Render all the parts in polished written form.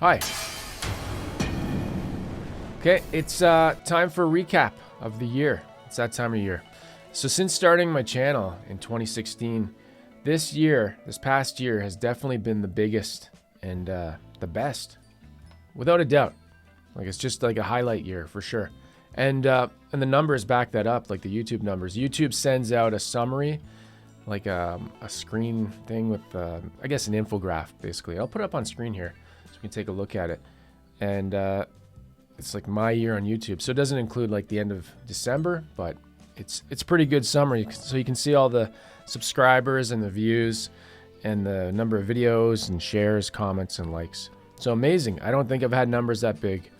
Hi. Okay, it's time for a recap of the year. It's that time of year. So since starting my channel in 2016, this past year has definitely been the biggest and the best, without a doubt. Like, it's just like a highlight year for sure. And the numbers back that up, like the YouTube numbers. YouTube sends out a summary, like a screen thing with, I guess, an infograph, basically. I'll put it up on screen here so we can take a look at it. And it's like my year on YouTube. So it doesn't include like the end of December, but it's a pretty good summary. So you can see all the subscribers and the views and the number of videos and shares, comments, and likes. So amazing. I don't think I've had numbers that big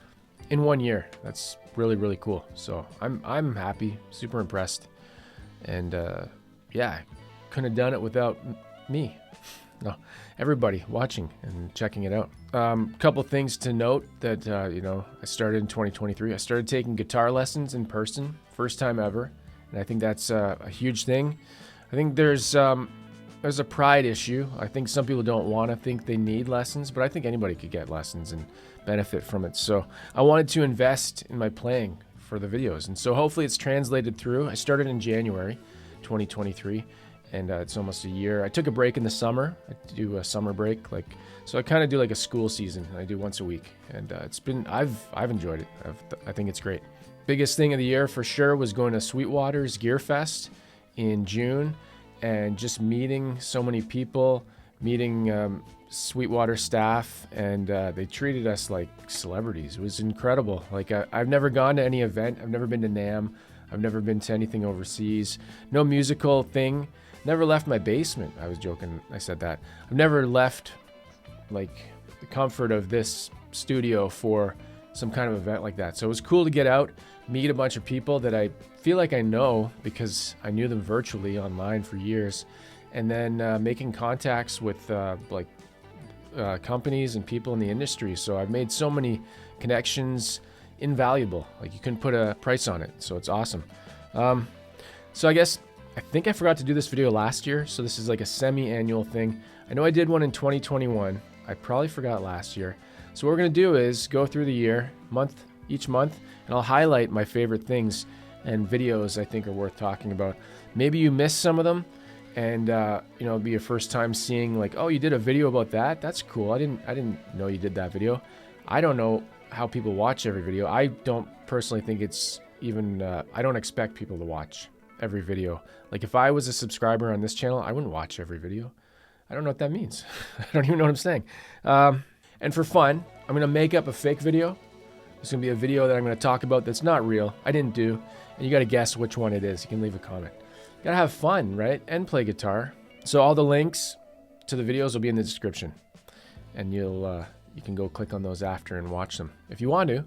in 1 year. That's really, really cool. So I'm happy, super impressed. And yeah, couldn't have done it without me. No, everybody watching and checking it out. Couple things to note that, I started in 2023. I started taking guitar lessons in person, first time ever. And I think that's a huge thing. I think there's a pride issue. I think some people don't want to think they need lessons, but I think anybody could get lessons and benefit from it. So I wanted to invest in my playing for the videos. And so hopefully it's translated through. I started in January 2023. And it's almost a year. I took a break in the summer. I do a summer break, so I kind of do like a school season. I do once a week, and I've enjoyed it. I think it's great. Biggest thing of the year for sure was going to Sweetwater's Gear Fest in June, and just meeting so many people, meeting Sweetwater staff, and they treated us like celebrities. It was incredible. Like I've never gone to any event. I've never been to NAMM. I've never been to anything overseas. No musical thing. Never left my basement. I was joking. I said that. I've never left like the comfort of this studio for some kind of event like that. So it was cool to get out, meet a bunch of people that I feel like I know because I knew them virtually online for years, and then making contacts with companies and people in the industry. So I've made so many connections, invaluable. Like, you couldn't put a price on it. So it's awesome. So I think I forgot to do this video last year, so this is like a semi-annual thing. I know I did one in 2021. I probably forgot last year. So what we're going to do is go through the year, each month, and I'll highlight my favorite things and videos I think are worth talking about. Maybe you missed some of them, and it'll be your first time seeing, like, oh, you did a video about that? That's cool. I didn't know you did that video. I don't know how people watch every video. I don't personally think it's even, I don't expect people to watch every video. Like, if I was a subscriber on this channel, I wouldn't watch every video. I don't know what that means. I don't even know what I'm saying. And for fun, I'm gonna make up a fake video. It's gonna be a video that I'm gonna talk about that's not real, I didn't do, and you gotta guess which one it is. You can leave a comment. You gotta have fun, right? And play guitar. So all the links to the videos will be in the description, and you can go click on those after and watch them. If you want to,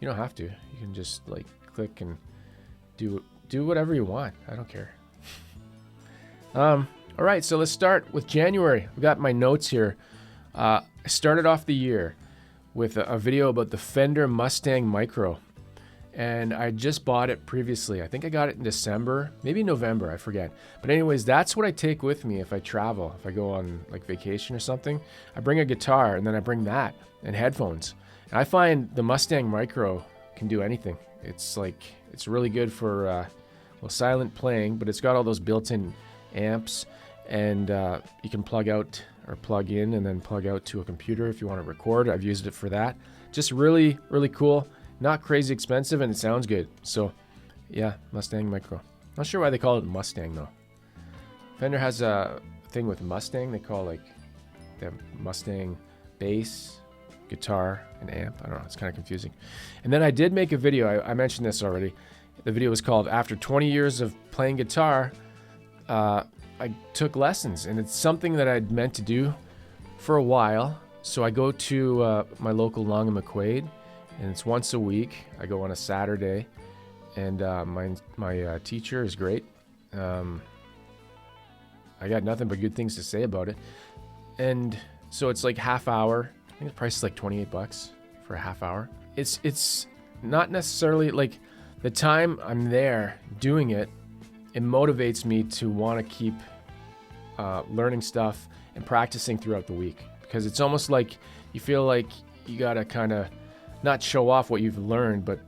you don't have to. You can just like click and do whatever you want. I don't care. All right, so let's start with January. I've got my notes here. I started off the year with a video about the Fender Mustang Micro, and I just bought it previously. I think I got it in December, maybe November, I forget. But anyways, that's what I take with me if I travel, if I go on like vacation or something. I bring a guitar, and then I bring that and headphones. And I find the Mustang Micro can do anything. It's really good for silent playing, but it's got all those built-in amps, and you can plug out or plug in and then plug out to a computer if you want to record. I've used it for that. Just really, really cool. Not crazy expensive, and it sounds good. So yeah, Mustang Micro. Not sure why they call it Mustang though. Fender has a thing with Mustang. They call they have Mustang bass, guitar, and amp. I don't know. It's kind of confusing. And then I did make a video. I mentioned this already. The video was called After 20 Years of Playing Guitar, I took lessons, and it's something that I'd meant to do for a while. So I go to my local Long and McQuaid, and it's once a week. I go on a Saturday, and my teacher is great. I got nothing but good things to say about it. And so it's like half hour. I think the price is like $28 for a half hour. It's not necessarily like the time I'm there doing it. It motivates me to want to keep learning stuff and practicing throughout the week, because it's almost like you feel like you gotta kind of not show off what you've learned, but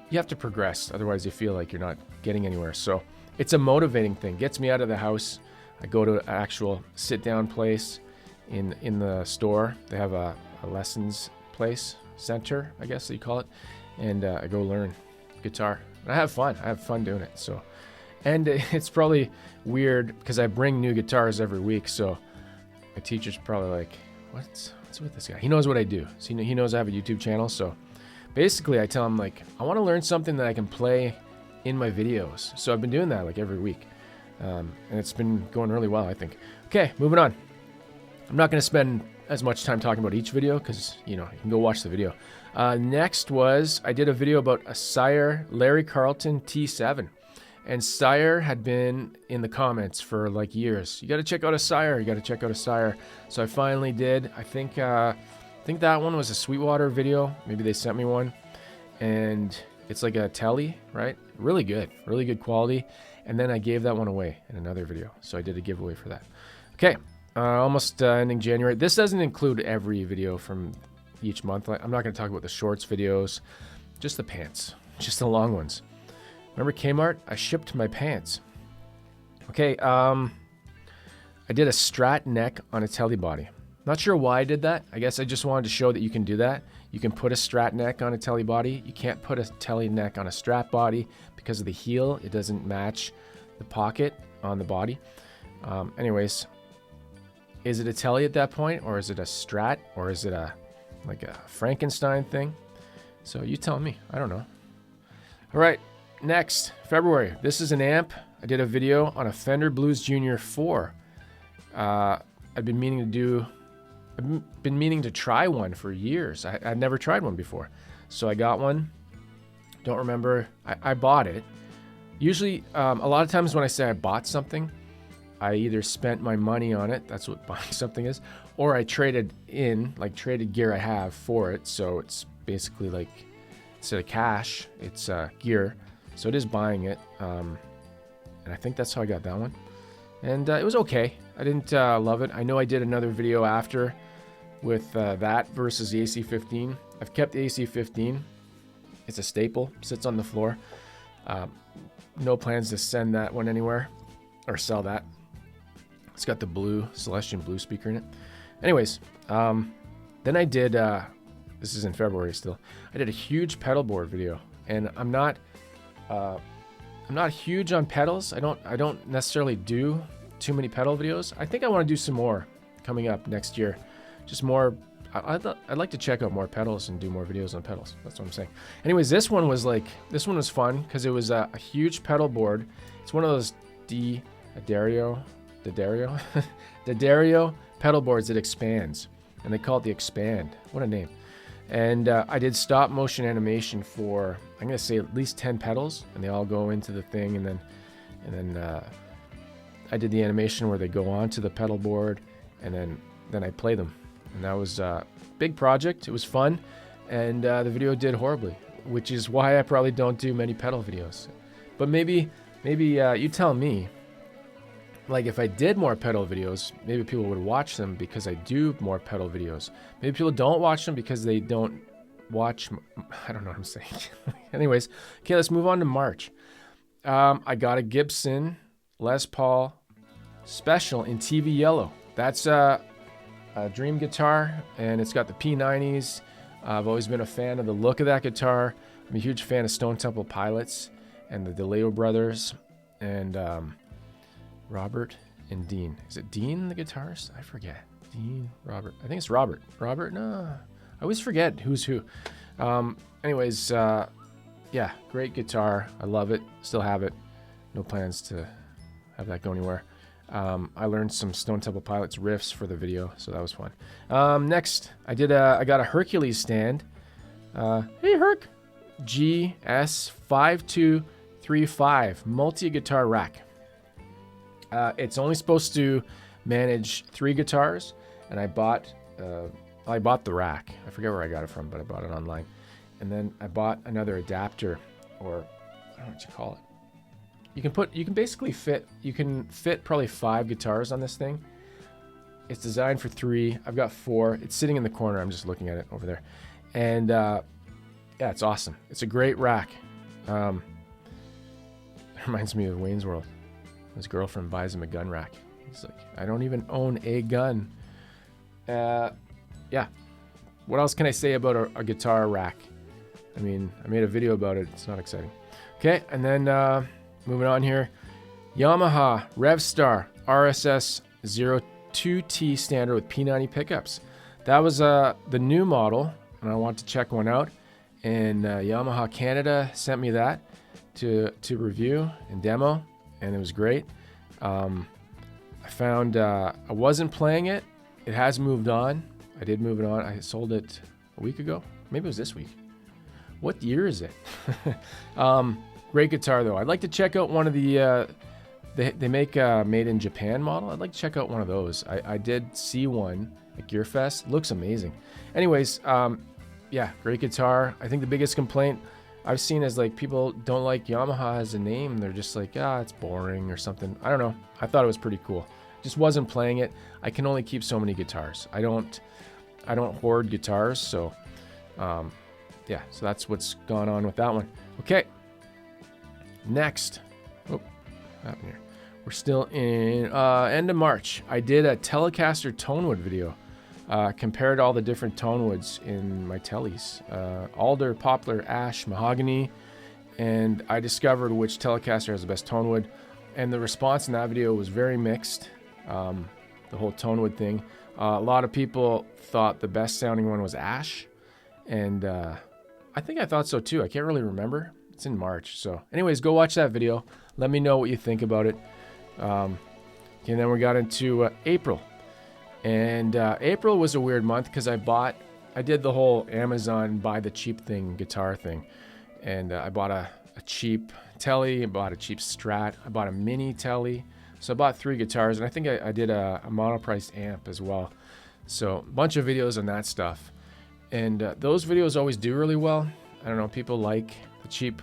you have to progress. Otherwise, you feel like you're not getting anywhere. So it's a motivating thing. Gets me out of the house. I go to an actual sit-down place in the store. They have a lessons place, center, I guess you call it, and I go learn guitar. And I have fun. I have fun doing it. So, and it's probably weird because I bring new guitars every week. So my teacher's probably like, what's with this guy? He knows what I do. So he knows I have a YouTube channel. So basically I tell him like, I want to learn something that I can play in my videos. So I've been doing that like every week. And it's been going really well, I think. Okay, moving on. I'm not going to spend as much time talking about each video because, you can go watch the video. Next was, I did a video about a Sire Larry Carlton T7. And Sire had been in the comments for like years. You got to check out a Sire. You got to check out a Sire. So I finally did. I think that one was a Sweetwater video. Maybe they sent me one. And it's like a telly, right? Really good quality. And then I gave that one away in another video. So I did a giveaway for that. Okay, almost ending January. This doesn't include every video from each month. I'm not going to talk about the shorts videos, just the pants, just the long ones. Remember Kmart? I shipped my pants. Okay, I did a Strat neck on a telly body. Not sure why I did that. I guess I just wanted to show that you can do that. You can put a Strat neck on a telly body. You can't put a telly neck on a Strat body because of the heel. It doesn't match the pocket on the body. Anyways, is it a telly at that point, or is it a Strat, or is it like a Frankenstein thing? So you tell me. I don't know. All right, next, February. This is an amp. I did a video on a Fender Blues Junior 4. I've been meaning to try one for years. I'd never tried one before. So I got one. Don't remember. I bought it. Usually, a lot of times when I say I bought something, I either spent my money on it, that's what buying something is, or I traded gear I have for it. So it's basically like, instead of cash, it's gear. So it is buying it. And I think that's how I got that one. And it was okay. I didn't love it. I know I did another video after with that versus the AC-15. I've kept the AC-15. It's a staple, sits on the floor. No plans to send that one anywhere or sell that. It's got the blue, Celestian blue speaker in it. Anyways, then I did, this is in February still, I did a huge pedal board video. And I'm not huge on pedals. I don't necessarily do too many pedal videos. I think I want to do some more coming up next year. Just more, I'd like to check out more pedals and do more videos on pedals. That's what I'm saying. Anyways, this one was fun because it was a huge pedal board. It's one of those D'Addario pedal boards that expands, and they call it the Expand. What a name. And I did stop motion animation for, I'm gonna say at least 10 pedals, and they all go into the thing, and then I did the animation where they go onto the pedal board, and then I play them. And that was a big project. It was fun, and the video did horribly, which is why I probably don't do many pedal videos. But maybe you tell me. Like if I did more pedal videos, maybe people would watch them because I do more pedal videos. Maybe people don't watch them because they don't watch. I don't know what I'm saying. Anyways, okay, let's move on to March. I got a Gibson Les Paul Special in TV yellow. That's a dream guitar, and it's got the P90s. I've always been a fan of the look of that guitar. I'm a huge fan of Stone Temple Pilots and the DeLeo brothers, and Robert and Dean. Is it Dean, the guitarist? I forget. Dean, Robert. I think it's Robert. Robert? No. I always forget who's who. Anyways, yeah, great guitar. I love it. Still have it. No plans to have that go anywhere. I learned some Stone Temple Pilots riffs for the video, so that was fun. Next, I got a Hercules stand. Hey, Herc. GS5235 multi-guitar rack. It's only supposed to manage 3 guitars, and I bought the rack. I forget where I got it from, but I bought it online. And then I bought another adapter, or I don't know what you call it. You can basically fit probably 5 guitars on this thing. It's designed for 3. I've got 4. It's sitting in the corner. I'm just looking at it over there. And yeah, it's awesome. It's a great rack. It reminds me of Wayne's World. His girlfriend buys him a gun rack. He's like, I don't even own a gun. Yeah. What else can I say about a guitar rack? I mean, I made a video about it. It's not exciting. Okay, and then moving on here. Yamaha Revstar RSS 02T standard with P90 pickups. That was the new model, and I want to check one out. And Yamaha Canada sent me that to review and demo, and it was great. I found I wasn't playing it. It has moved on. I did move it on. I sold it a week ago. Maybe it was this week. What year is it? Great guitar though. I'd like to check out one of the they make a made in Japan model. I'd like to check out one of those. I did see one at Gearfest. Looks amazing. Anyways, yeah, great guitar. I think the biggest complaint I've seen is like people don't like Yamaha as a name. They're just like, it's boring or something. I don't know. I thought it was pretty cool. Just wasn't playing it. I can only keep so many guitars. I don't hoard guitars, so yeah, so that's what's gone on with that one. Okay, next. What happened here? We're still in end of March. I did a Telecaster Tonewood video. Compared all the different Tonewoods in my Tellies. Alder, poplar, ash, mahogany, and I discovered which Telecaster has the best Tonewood. And the response in that video was very mixed. The whole Tonewood thing. A lot of people thought the best sounding one was ash, and I think I thought so too. I can't really remember. It's in March, so anyways, go watch that video. Let me know what you think about it. And then we got into April, and April was a weird month because I did the whole Amazon buy the cheap thing guitar thing, and I bought a cheap Telly, I bought a cheap Strat, I bought a mini Telly. So I bought 3 guitars, and I think I did a monopriced amp as well. So a bunch of videos on that stuff. And those videos always do really well. I don't know, people like the cheap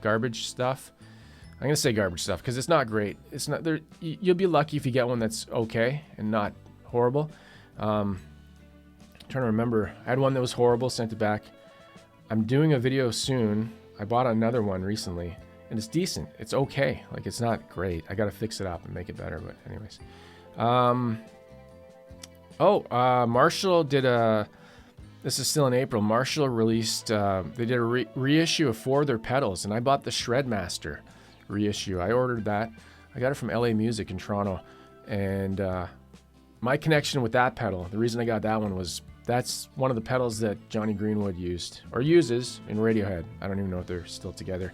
garbage stuff. I'm going to say garbage stuff because it's not great. It's not there. You'll be lucky if you get one that's okay and not horrible. I'm trying to remember. I had one that was horrible, sent it back. I'm doing a video soon. I bought another one recently. And it's decent. It's okay. Like, it's not great. I got to fix it up and make it better. But anyways. Marshall did this is still in April. Marshall released, they did a reissue of 4 of their pedals. And I bought the Shredmaster reissue. I ordered that. I got it from LA Music in Toronto. And my connection with that pedal, the reason I got that one was that's one of the pedals that Johnny Greenwood used or uses in Radiohead. I don't even know if they're still together.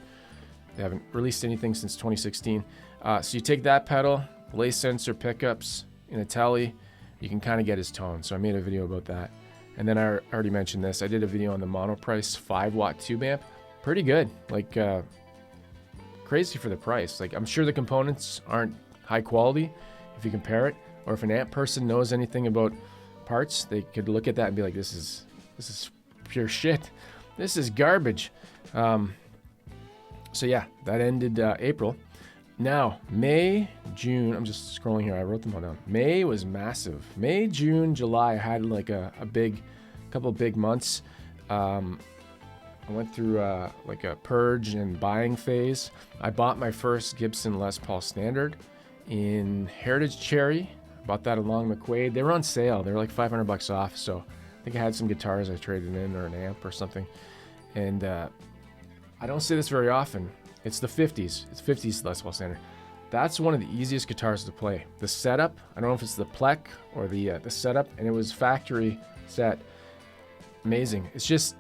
They haven't released anything since 2016. So you take that pedal, lace sensor pickups in a Telly, you can kind of get his tone. So I made a video about that. And then I already mentioned this. I did a video on the Monoprice 5-watt tube amp. Pretty good. Like, crazy for the price. Like, I'm sure the components aren't high quality if you compare it. Or if an amp person knows anything about parts, they could look at that and be like, this is pure shit. This is garbage. So yeah, that ended April. Now, May, June, I'm just scrolling here. I wrote them all down. May was massive. May, June, July, I had like a couple big months. I went through like a purge and buying phase. I bought my first Gibson Les Paul Standard in Heritage Cherry. I bought that along McQuaid. They were on sale. They were like $500 off. So I think I had some guitars I traded in or an amp or something. And I don't say this very often. It's the 50s. It's 50s Les Paul Standard. That's one of the easiest guitars to play. The setup, I don't know if it's the Plec or the setup, and it was factory set. Amazing. It's just,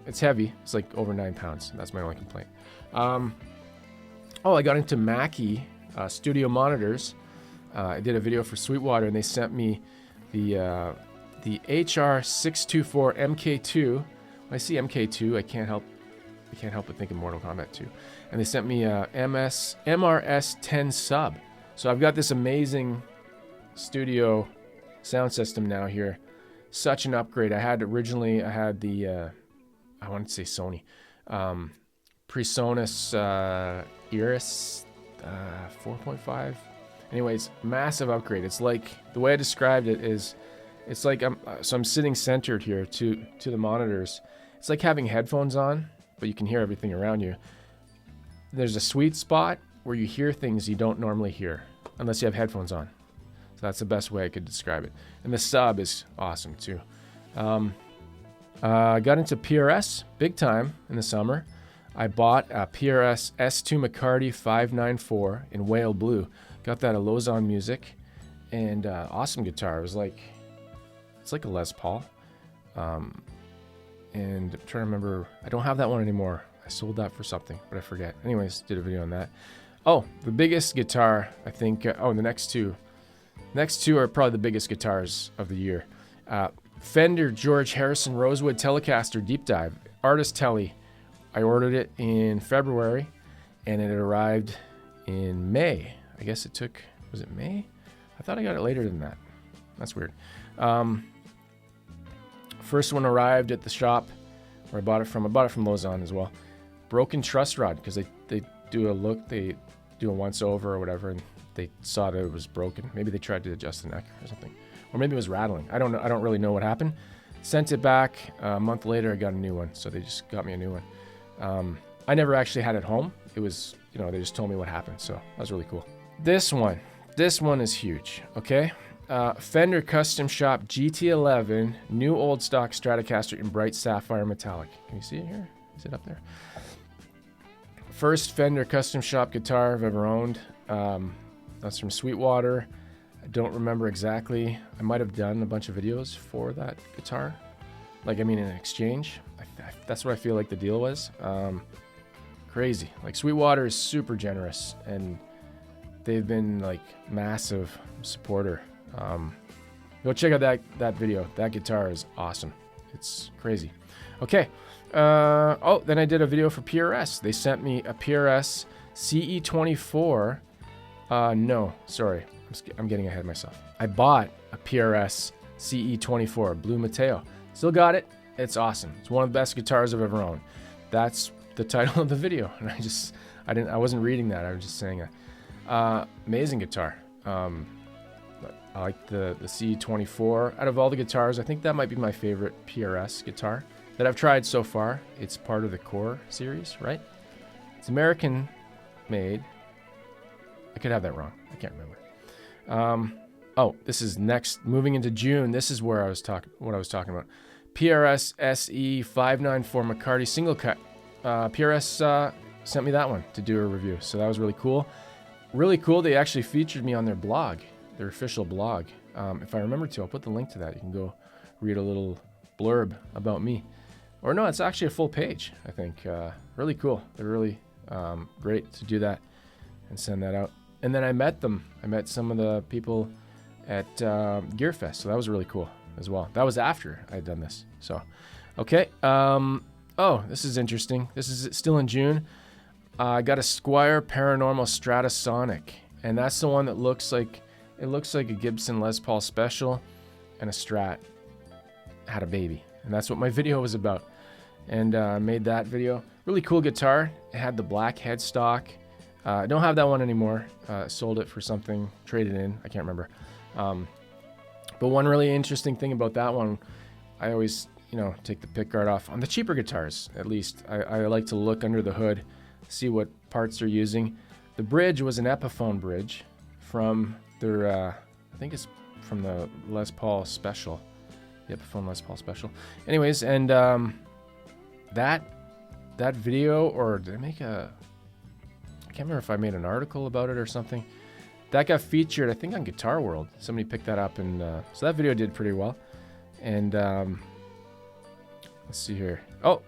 it's heavy. It's like over 9 pounds. That's my only complaint. I got into Mackie studio monitors. I did a video for Sweetwater, and they sent me the HR624 MK2. When I see MK2, I can't help but think of Mortal Kombat 2. And they sent me a MRS 10 sub. So I've got this amazing studio sound system now here. Such an upgrade. I had the, I wanted to say Sony, PreSonus Iris 4.5. Anyways, massive upgrade. It's like, the way I described it is, it's like I'm sitting centered here to the monitors. It's like having headphones on, but you can hear everything around you. There's a sweet spot where you hear things you don't normally hear unless you have headphones on. So that's the best way I could describe it. And the sub is awesome too. I got into PRS big time in the summer. I bought a PRS S2 McCarty 594 in whale blue. Got that at Lausanne Music, and awesome guitar. It was like, it's like a Les Paul. And I'm trying to remember, I don't have that one anymore. I sold that for something, but I forget. Anyways, did a video on that. Oh, the biggest guitar, I think, the next two are probably the biggest guitars of the year. Fender George Harrison Rosewood Telecaster Deep Dive, Artist Tele. I ordered it in February, and it arrived in May. I guess it took, was it May? I thought I got it later than that. That's weird. First one arrived at the shop where I bought it from. I bought it from Lausanne as well. Broken truss rod, because they do a look, they do a once over or whatever, and they saw that it was broken. Maybe they tried to adjust the neck or something. Or maybe it was rattling. I don't know. I don't really know what happened. Sent it back. A month later, I got a new one. So they just got me a new one. I never actually had it home. It was, they just told me what happened. So that was really cool. This one is huge. Okay. Fender Custom Shop GT11 new old stock Stratocaster in bright sapphire metallic. Can you see it here? Is it up there? First Fender Custom Shop guitar I've ever owned. That's from Sweetwater. I don't remember exactly. I might have done a bunch of videos for that guitar. In exchange. That's what I feel like the deal was. Crazy. Sweetwater is super generous, and they've been massive supporter. Go check out that video. That guitar is awesome. It's crazy. Okay. Then I did a video for PRS. They sent me a PRS CE24. No, sorry. I'm getting ahead of myself. I bought a PRS CE24 Blue Mateo. Still got it. It's awesome. It's one of the best guitars I've ever owned. That's the title of the video. And I wasn't reading that. I was just saying it. Amazing guitar. I like the CE24. Out of all the guitars, I think that might be my favorite PRS guitar that I've tried so far. It's part of the Core series, right? It's American made. I could have that wrong. I can't remember. This is next. Moving into June, this is where I was talking about. PRS SE 594 McCarty single cut. PRS sent me that one to do a review, so that was really cool. Really cool. They actually featured me on their blog, their official blog. If I remember to, I'll put the link to that. You can go read a little blurb about me. Or no, it's actually a full page, I think. Really cool. They're really great to do that and send that out. And then I met them. I met some of the people at GearFest, so that was really cool as well. That was after I had done this. So, okay. This is interesting. This is still in June. I got a Squier Paranormal Stratasonic, and that's the one that looks like a Gibson Les Paul Special, and a Strat had a baby, and that's what my video was about. And I made that video. Really cool guitar. It had the black headstock. I don't have that one anymore. Sold it for something, traded in. I can't remember. But one really interesting thing about that one, I always, take the pick guard off. On the cheaper guitars, at least, I like to look under the hood, see what parts they're using. The bridge was an Epiphone bridge from their, I think it's from the Les Paul Special. The Epiphone Les Paul Special. Anyways, and that video, or did I make a... I can't remember if I made an article about it or something. That got featured, I think, on Guitar World. Somebody picked that up, and so that video did pretty well. And let's see here. Oh,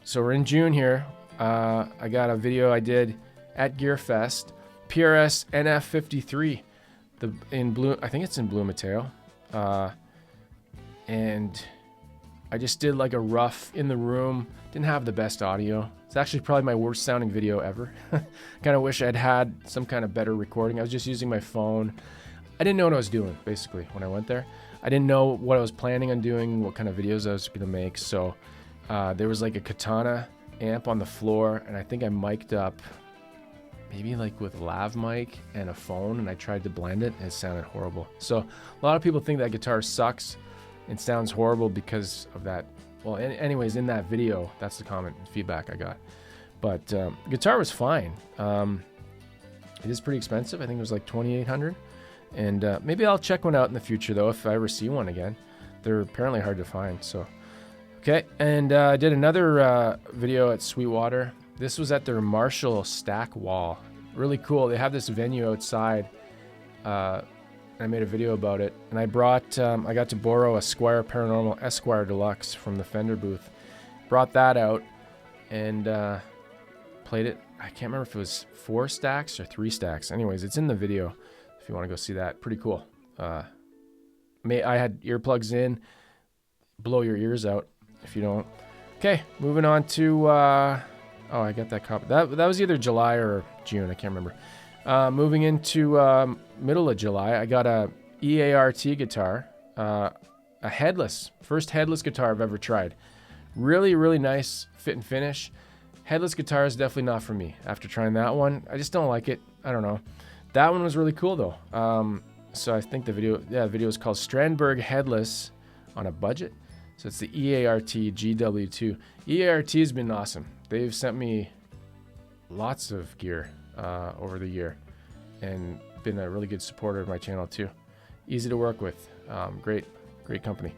so we're in June here. I got a video I did at GearFest. PRS NF53, in blue. I think it's in Blue Mateo. And I just did a rough in the room. Didn't have the best audio. It's actually probably my worst sounding video ever. Kind of wish I'd had some kind of better recording. I was just using my phone. I didn't know what I was doing, basically, when I went there. I didn't know what I was planning on doing, what kind of videos I was going to make. So there was a Katana amp on the floor, and I think I mic'd up maybe like with lav mic and a phone, and I tried to blend it and it sounded horrible. So a lot of people think that guitar sucks and sounds horrible because of that. Well, anyways, in that video, that's the comment and feedback I got. But guitar was fine. It is pretty expensive. I think it was like $2,800. And maybe I'll check one out in the future though if I ever see one again. They're apparently hard to find. So okay, and I did another video at Sweetwater. This was at their Marshall stack wall. Really cool. They have this venue outside. I made a video about it, and I got to borrow a Squier Paranormal Esquire Deluxe from the Fender booth. Brought that out and played it. I can't remember if it was 4 stacks or 3 stacks. Anyways, it's in the video if you want to go see that. Pretty cool. I had earplugs in. Blow your ears out if you don't. Okay, moving on to oh, I got that copy. That was either July or June. I can't remember. Moving into middle of July, I got a EART guitar, a headless, first headless guitar I've ever tried. Really, really nice fit and finish. Headless guitar is definitely not for me. After trying that one, I just don't like it. I don't know. That one was really cool though. So I think the video is called Strandberg Headless on a Budget. So it's the EART GW2. EART has been awesome. They've sent me lots of gear over the year and been a really good supporter of my channel too. Easy to work with. Great company.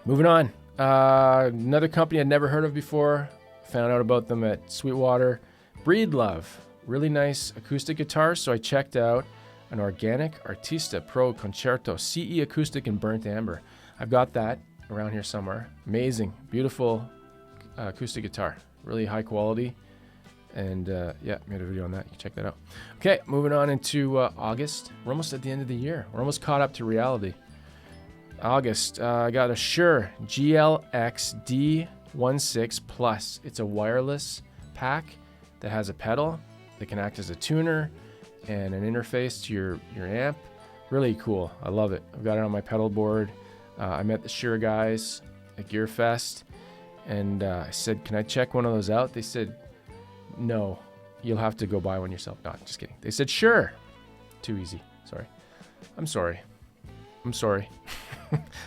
Moving on. Another company I'd never heard of before. Found out about them at Sweetwater. Breedlove. Really nice acoustic guitar. So I checked out an Organic Artista Pro Concerto CE acoustic in burnt amber. I've got that around here somewhere. Amazing, beautiful acoustic guitar. Really high quality. And yeah, made a video on that. You can check that out. Okay, moving on into August. We're almost at the end of the year. We're almost caught up to reality. August, I got a Shure GLX D16 Plus. It's a wireless pack that has a pedal that can act as a tuner and an interface to your amp. Really cool. I love it. I've got it on my pedal board. I met the Shure guys at GearFest, and I said, can I check one of those out? They said, no, you'll have to go buy one yourself. No, just kidding. They said, sure. Too easy. Sorry. I'm sorry.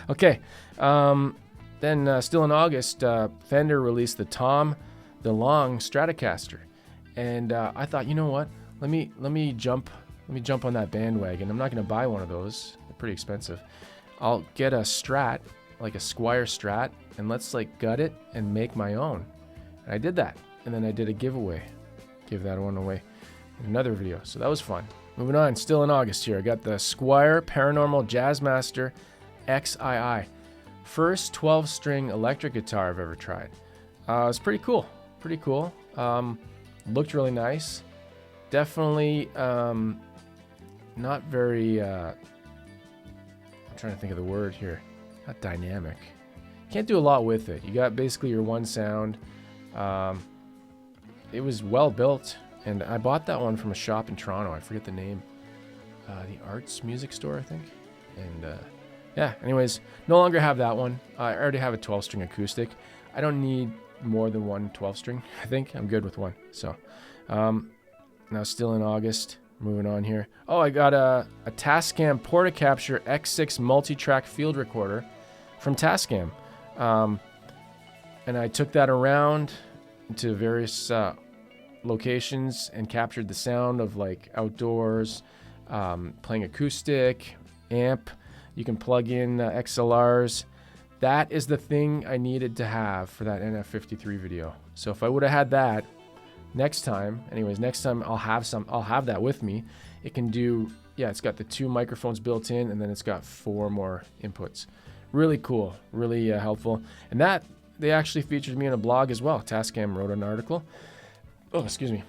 Okay. Then still in August, Fender released the Tom DeLonge Stratocaster. And I thought, you know what? Let me jump on that bandwagon. I'm not going to buy one of those. They're pretty expensive. I'll get a Strat, like a Squier Strat, and let's like gut it and make my own. And I did that. And then I did a giveaway. Give that one away in another video. So that was fun. Moving on, still in August here. I got the Squier Paranormal Jazzmaster XII. First 12-string electric guitar I've ever tried. It was pretty cool. Pretty cool. Looked really nice. Definitely not very... I'm trying to think of the word here. Not dynamic. Can't do a lot with it. You got basically your one sound. It was well built, and I bought that one from a shop in Toronto. I forget the name. The Arts Music Store, I think. And yeah, anyways, no longer have that one. I already have a 12-string acoustic. I don't need more than one 12-string. I think I'm good with one. So now still in August. Moving on here. Oh, I got a Tascam Portacapture X6 multi-track field recorder from Tascam. And I took that around to various locations and captured the sound of like outdoors, playing acoustic, amp. You can plug in XLRs. That is the thing I needed to have for that NF53 video. So if I would have had that next time I'll have that with me. It can do, yeah, it's got the 2 microphones built in, and then it's got 4 more inputs. Really cool, really helpful. And that, they actually featured me in a blog as well. Tascam wrote an article. Oh, excuse me.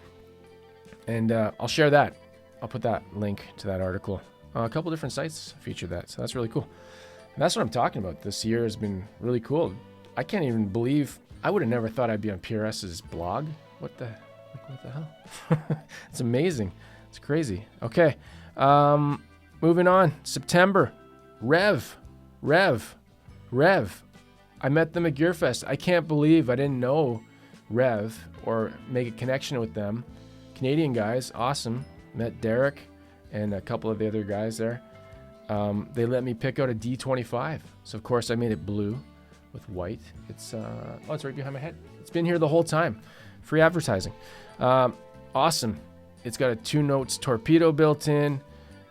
And I'll share that. I'll put that link to that article. A couple different sites featured that, so that's really cool. And that's what I'm talking about. This year has been really cool. I can't even believe, I would have never thought I'd be on PRS's blog. What the hell? It's amazing. It's crazy. Okay. Moving on. September. Rev. I met them at GearFest. I can't believe I didn't know Rev or make a connection with them Canadian guys, awesome. Met Derek and a couple of the other guys there. They let me pick out a D25. So of course I made it blue with white. It's it's right behind my head. It's been here the whole time. Free advertising. Awesome. It's got a 2 notes torpedo built in.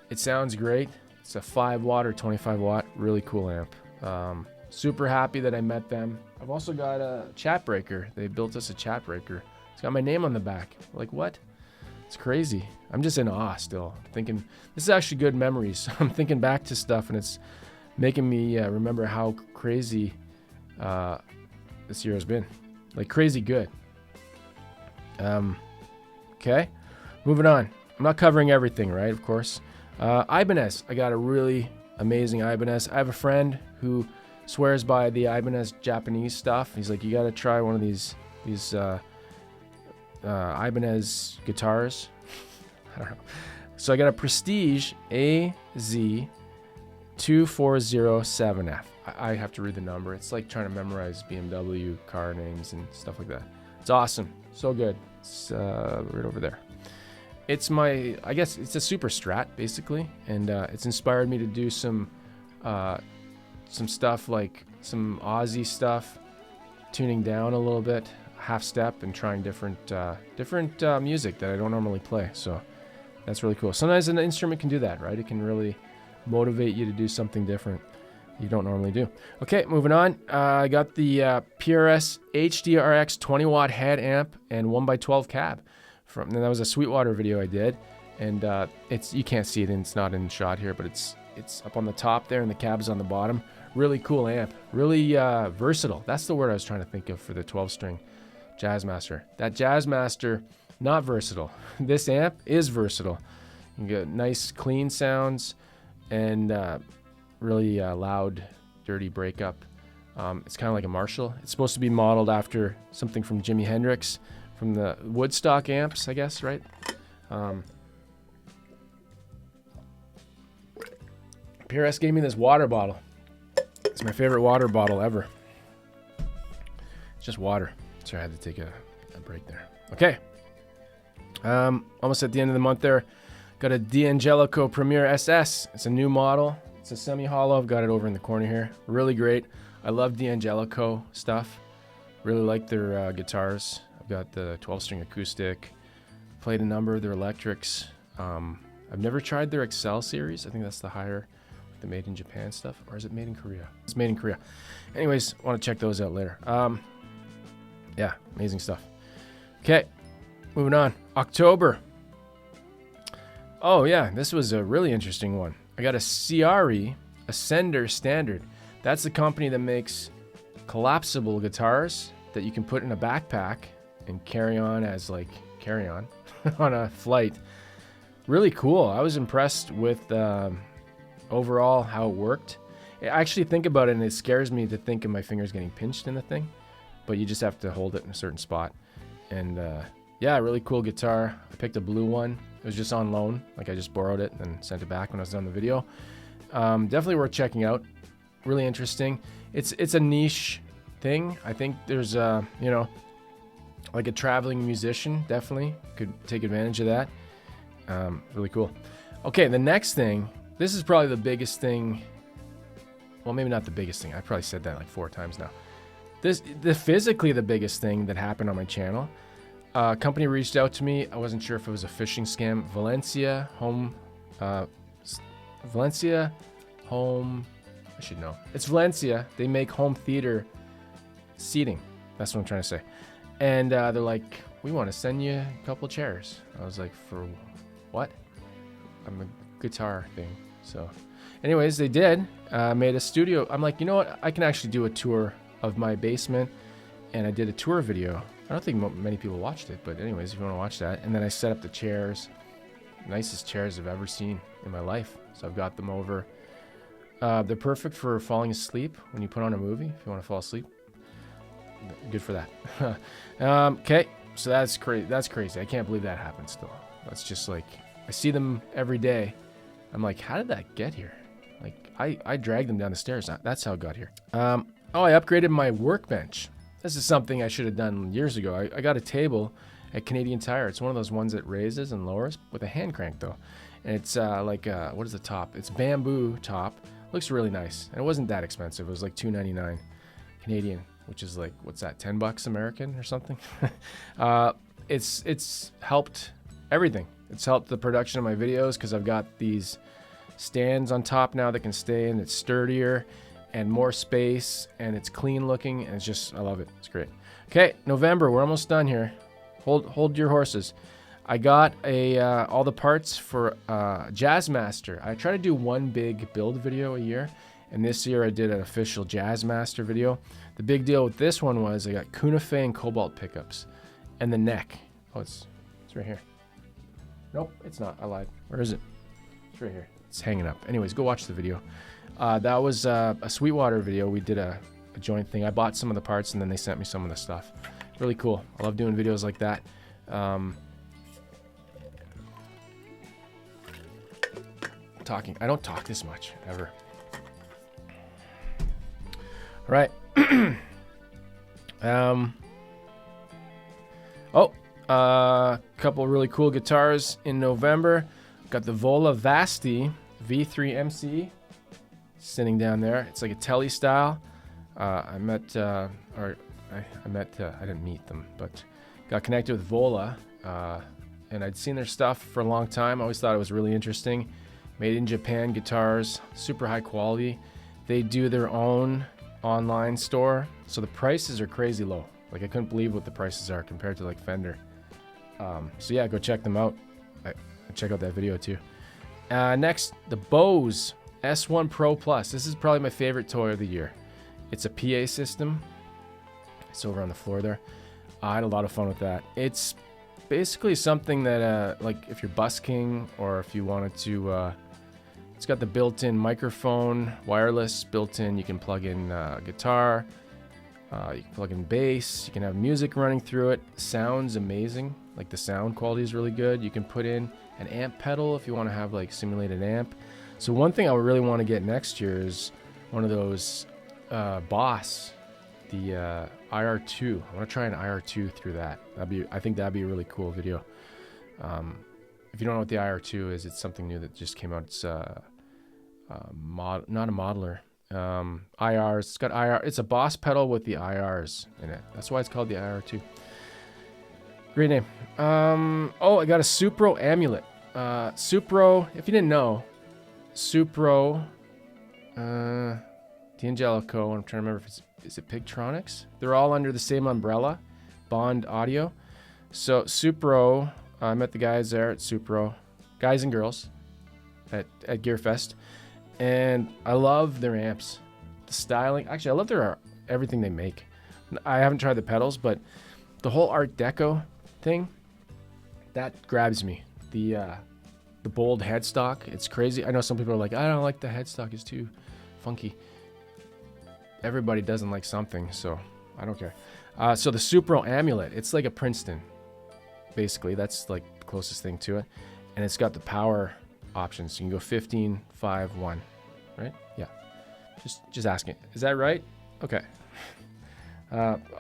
It sounds great. It's a 5 watt or 25 watt, really cool amp. Super happy that I met them. I've also got a chat breaker. They built us a chat breaker. It's got my name on the back. Like, what? It's crazy. I'm just in awe still. Thinking, this is actually good memories. I'm thinking back to stuff and it's making me remember how crazy this year has been. Like, crazy good. Okay, moving on. I'm not covering everything, right? Of course. Ibanez. I got a really amazing Ibanez. I have a friend who swears by the Ibanez Japanese stuff. He's like, you got to try one of these Ibanez guitars. I don't know. So I got a Prestige AZ2407F. I have to read the number. It's like trying to memorize BMW car names and stuff like that. It's awesome. So good. It's right over there. It's my, I guess it's a super strat basically, and it's inspired me to do some stuff like some Aussie stuff, tuning down a little bit, half step, and trying different music that I don't normally play. So that's really cool. Sometimes an instrument can do that, right? It can really motivate you to do something different you don't normally do. Okay, moving on. I got the PRS HDRX 20 watt head amp and 1x12 cab. And that was a Sweetwater video I did, and you can't see it, and it's not in shot here, but it's up on the top there, and the cab's on the bottom. Really cool amp, really versatile. That's the word I was trying to think of for the 12-string Jazzmaster. That Jazzmaster, not versatile. This amp is versatile. You get nice, clean sounds, and really loud, dirty breakup. It's kind of like a Marshall. It's supposed to be modeled after something from Jimi Hendrix, from the Woodstock amps, I guess, right? PRS gave me this water bottle. It's my favorite water bottle ever. It's just water. Sorry, I had to take a break there. Okay. Almost at the end of the month there. Got a D'Angelico Premier SS. It's a new model. It's a semi-hollow. I've got it over in the corner here. Really great. I love D'Angelico stuff. Really like their guitars. I've got the 12-string acoustic. Played a number of their electrics. I've never tried their Excel series. I think that's the higher, the made in Japan stuff. Or is it made in Korea? It's made in Korea. Anyways, I want to check those out later. Yeah, amazing stuff. Okay, moving on. October. Oh yeah, this was a really interesting one. I got a CRE Ascender Standard. That's the company that makes collapsible guitars that you can put in a backpack and carry on as like carry-on on a flight. Really cool. I was impressed with overall how it worked. I actually think about it and it scares me to think of my fingers getting pinched in the thing, but you just have to hold it in a certain spot. And yeah, really cool guitar. I picked a blue one. It was just on loan. Like I just borrowed it and then sent it back when I was done the video. Definitely worth checking out. Really interesting. It's a niche thing. I think there's you know, like a traveling musician definitely could take advantage of that. Really cool. Okay, the next thing, this is probably the biggest thing. Well, maybe not the biggest thing. I probably said that like 4 times now. Physically the biggest thing that happened on my channel. A company reached out to me. I wasn't sure if it was a phishing scam. Valencia Home. I should know. It's Valencia. They make home theater seating. That's what I'm trying to say. And they're like, we want to send you a couple chairs. I was like, for what? I'm a guitar thing. So anyways, they did. Made a studio. I'm like, you know what? I can actually do a tour of my basement. And I did a tour video. I don't think many people watched it. But anyways, if you want to watch that. And then I set up the chairs. Nicest chairs I've ever seen in my life. So I've got them over. They're perfect for falling asleep when you put on a movie. If you want to fall asleep. Good for that. Okay, so that's crazy. That's crazy. I can't believe that happened still. That's just like, I see them every day. I'm like, how did that get here? Like, I dragged them down the stairs. That's how it got here. Oh, I upgraded my workbench. This is something I should have done years ago. I got a table, at Canadian Tire. It's one of those ones that raises and lowers with a hand crank though. And it's like, what is the top? It's bamboo top. Looks really nice. And it wasn't that expensive. It was like $2.99 Canadian, which is like, what's that, 10 bucks American or something? It's helped everything. It's helped the production of my videos because I've got these stands on top now that can stay in. It's sturdier and more space, and it's clean looking, and it's just, I love it. It's great. Okay, November, we're almost done here. Hold your horses. I got all the parts for Jazzmaster. I try to do one big build video a year, and this year I did an official Jazzmaster video. The big deal with this one was I got Kunafe and Cobalt pickups, and the neck. Oh, it's right here. Nope, it's not. I lied. Where is it? It's right here. It's hanging up. Anyways, go watch the video. That was a Sweetwater video. We did a joint thing. I bought some of the parts, and then they sent me some of the stuff. Really cool. I love doing videos like that. Talking. I don't talk this much ever. All right. Couple really cool guitars in November. Got the Vola Vasti V3 MC sitting down there. It's like a Tele style. I didn't meet them, but got connected with Vola, and I'd seen their stuff for a long time. I always thought it was really interesting. Made in Japan guitars, super high quality. They do their own online store, so the prices are crazy low. Like, I couldn't believe what the prices are compared to like Fender. So yeah, go check them out. Check out that video too. Next, the Bose S1 Pro Plus. This is probably my favorite toy of the year. It's a PA system. It's over on the floor there. I had a lot of fun with that. It's basically something that, like if you're busking or if you wanted to, it's got the built-in microphone, wireless built-in. You can plug in guitar, you can plug in bass, you can have music running through it. Sounds amazing. Like, the sound quality is really good. You can put in an amp pedal if you want to have like simulated amp. So one thing I would really want to get next year is one of those Boss, the IR2. I want to try an IR2 through that. I think that'd be a really cool video. If you don't know what the IR2 is, it's something new that just came out. It's not a modeler. IRs. It's got IR. It's a Boss pedal with the IRs in it. That's why it's called the IR2. Great name. Oh, I got a Supro amulet. Supro, if you didn't know, Supro, D'Angelico, I'm trying to remember if is it Pigtronics? They're all under the same umbrella, Bond Audio. So Supro, I met the guys there at Supro, guys and girls at GearFest, and I love their amps, the styling. Actually, I love their everything they make. I haven't tried the pedals, but the whole Art Deco thing, that grabs me. The bold headstock, it's crazy. I know some people are like, I don't like the headstock, it's too funky. Everybody doesn't like something, so I don't care. So the Supro amulet, it's like a Princeton, basically. That's like the closest thing to it, and it's got the power options. So you can go 15, 5, 1, right? Yeah. Just asking. Is that right? Okay.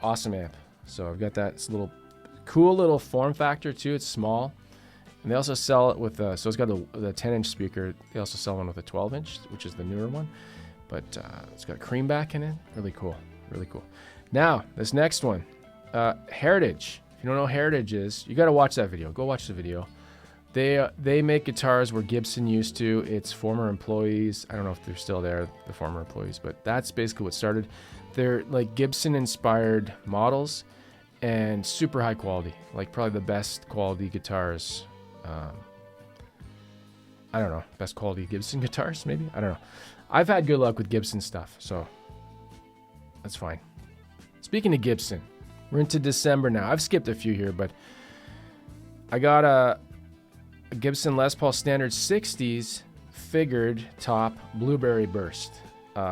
Awesome amp. So I've got that. It's a little cool little form factor too. It's small, and they also sell it with so it's got the 10-inch speaker. They also sell one with a 12-inch, which is the newer one, but it's got cream back in it. Really cool. Really cool. Now this next one, Heritage. If you don't know what Heritage is, you got to watch that video. Go watch the video. They make guitars where Gibson used to. It's former employees. I don't know if they're still there, the former employees, but that's basically what started. They're like Gibson-inspired models and super high quality, like probably the best quality guitars. I don't know, best quality Gibson guitars, maybe? I don't know. I've had good luck with Gibson stuff, so that's fine. Speaking of Gibson, we're into December now. I've skipped a few here, but I got a Gibson Les Paul Standard 60s figured top Blueberry Burst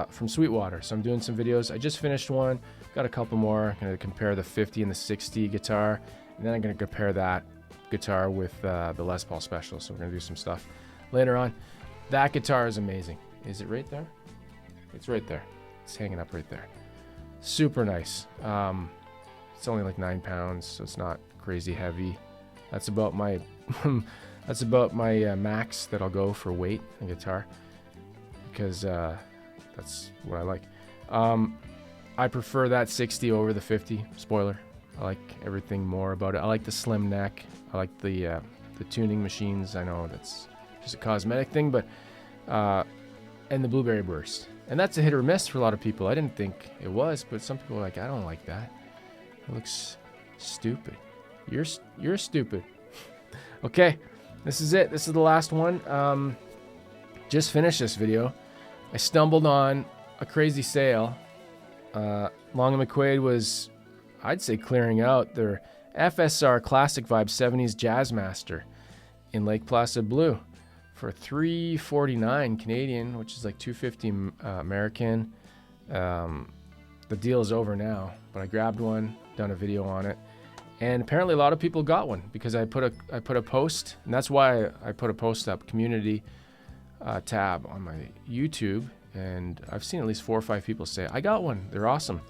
from Sweetwater. So I'm doing some videos. I just finished one. Got a couple more. I'm going to compare the 50 and the 60 guitar, and then I'm going to compare that guitar with the Les Paul Special. So we're going to do some stuff later on. That guitar is amazing. Is it right there? It's right there. It's hanging up right there. Super nice. It's only like 9 pounds, so it's not crazy heavy. That's about my that's about my max that I'll go for weight in guitar, because that's what I like. I prefer that 60 over the 50. Spoiler. I like everything more about it. I like the slim neck. I like the tuning machines. I know that's just a cosmetic thing, but and the blueberry burst. And that's a hit or miss for a lot of people. I didn't think it was, but some people are like, I don't like that. It looks stupid. You're stupid. Okay, this is it. This is the last one. Just finished this video. I stumbled on a crazy sale. Long and McQuaid was, I'd say, clearing out their FSR Classic Vibe 70s Jazzmaster in Lake Placid Blue for $349 Canadian, which is like $250 American. The deal is over now, but I grabbed one, done a video on it, and apparently a lot of people got one because I put a post, and that's why I put a post up, community tab on my YouTube, and I've seen at least 4 or 5 people say I got one. They're awesome,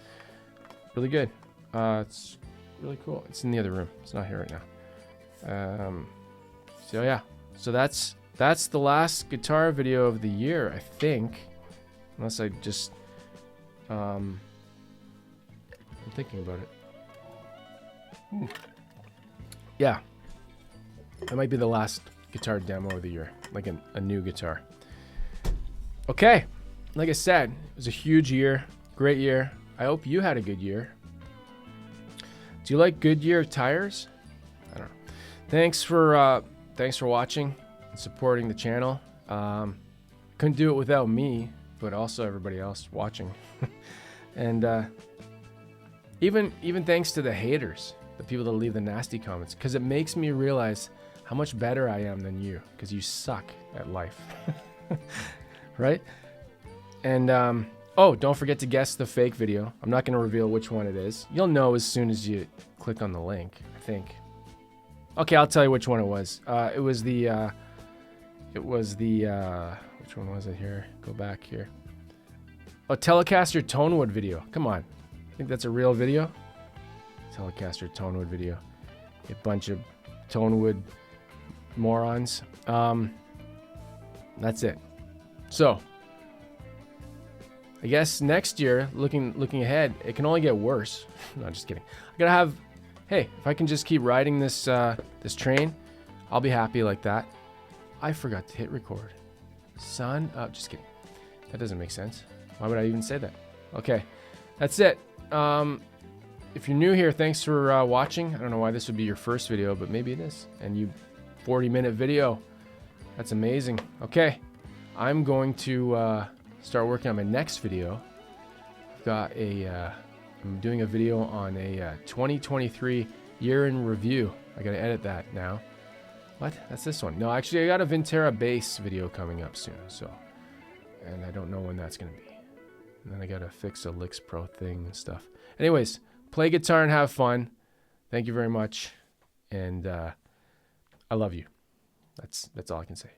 really good. It's really cool. It's in the other room. It's not here right now. So yeah, so that's the last guitar video of the year, I think, unless I just I'm thinking about it. Yeah, that might be the last guitar demo of the year, like a new guitar. Okay, like I said, it was a huge year, great year. I hope you had a good year. Do you like Goodyear tires? I don't know. Thanks for watching and supporting the channel. Couldn't do it without me, but also everybody else watching. And even thanks to the haters, the people that leave the nasty comments, because it makes me realize how much better I am than you, because you suck at life. Right? And oh, don't forget to guess the fake video. I'm not going to reveal which one it is. You'll know as soon as you click on the link, I think. Okay, I'll tell you which one it was. It was the which one was it here? Go back here. Oh, Telecaster Tonewood video. Come on. Think that's a real video? Telecaster Tonewood video. A bunch of Tonewood morons. That's it. So, I guess next year, looking ahead, it can only get worse. No, just kidding. I gotta have, hey, if I can just keep riding this this train, I'll be happy like that. I forgot to hit record. Son, oh, just kidding. That doesn't make sense. Why would I even say that? Okay, that's it. If you're new here, thanks for watching. I don't know why this would be your first video, but maybe it is. And you 40-minute video. That's amazing. Okay, I'm going to start working on my next video. I've got I'm doing a video on a 2023 year in review. I gotta edit that now. What? That's this one. No, actually I got a Vintera bass video coming up soon, so, and I don't know when that's gonna be. And then I gotta fix a Licks Pro thing and stuff. Anyways, play guitar and have fun. Thank you very much, and I love you. That's all I can say.